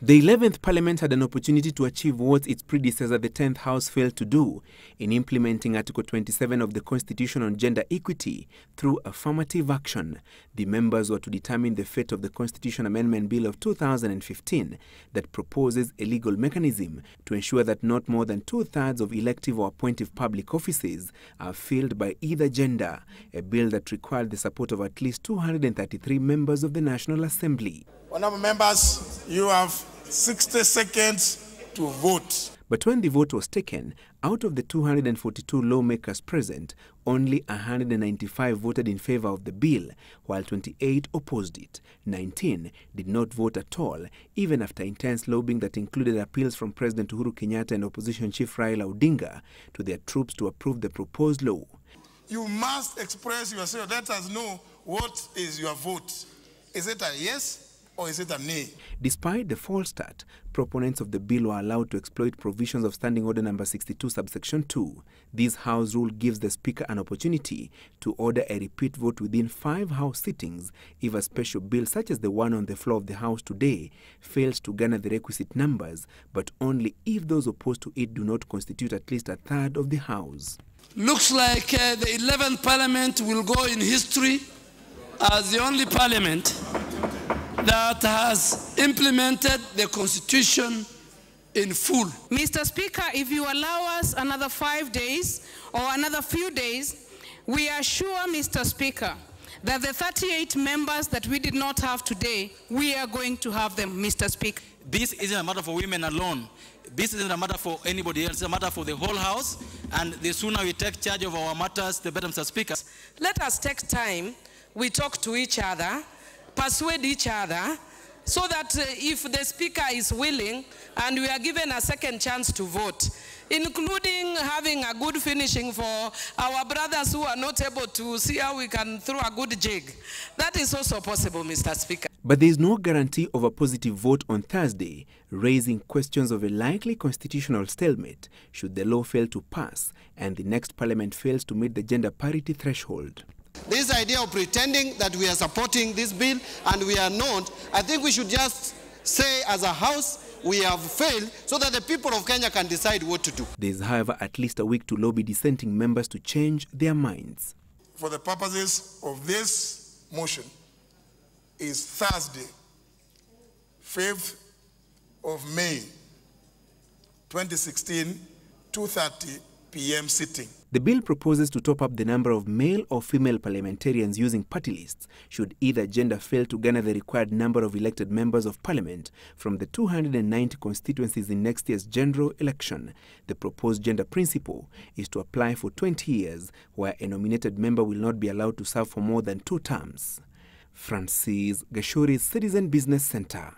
The 11th Parliament had an opportunity to achieve what its predecessor, the 10th House, failed to do in implementing Article 27 of the Constitution on gender equity through affirmative action. The members were to determine the fate of the Constitution Amendment Bill of 2015 that proposes a legal mechanism to ensure that not more than 2/3 of elective or appointive public offices are filled by either gender, a bill that required the support of at least 233 members of the National Assembly. Honourable members, you have 60 seconds to vote. But when the vote was taken, out of the 242 lawmakers present, only 195 voted in favour of the bill, while 28 opposed it. 19 did not vote at all, even after intense lobbying that included appeals from President Uhuru Kenyatta and opposition chief Raila Odinga to their troops to approve the proposed law. You must express yourself. Let us know what is your vote. Is it a yes? Or is it a nay? Despite the false start, proponents of the bill were allowed to exploit provisions of Standing Order No. 62, subsection 2. This House rule gives the Speaker an opportunity to order a repeat vote within 5 House sittings if a special bill such as the one on the floor of the House today fails to garner the requisite numbers, but only if those opposed to it do not constitute at least 1/3 of the House. Looks like the 11th Parliament will go in history as the only Parliament that has implemented the Constitution in full. Mr. Speaker, if you allow us another 5 days or another few days, we are sure, Mr. Speaker, that the 38 members that we did not have today, we are going to have them, Mr. Speaker. This isn't a matter for women alone. This isn't a matter for anybody else. It's a matter for the whole House. And the sooner we take charge of our matters, the better, Mr. Speaker. Let us take time. We talk to each other, persuade each other, so that if the Speaker is willing and we are given a second chance to vote, including having a good finishing for our brothers who are not able to see how we can throw a good jig. That is also possible, Mr. Speaker. But there is no guarantee of a positive vote on Thursday, raising questions of a likely constitutional stalemate should the law fail to pass and the next Parliament fails to meet the gender parity threshold. This idea of pretending that we are supporting this bill and we are not, I think we should just say as a House, we have failed so that the people of Kenya can decide what to do. There is, however, at least a week to lobby dissenting members to change their minds. For the purposes of this motion, is Thursday, 5th of May, 2016, 2:30 p.m. sitting. The bill proposes to top up the number of male or female parliamentarians using party lists should either gender fail to garner the required number of elected members of parliament from the 290 constituencies in next year's general election. The proposed gender principle is to apply for 20 years, where a nominated member will not be allowed to serve for more than 2 terms. Francis Gashuri, Citizen Business Center.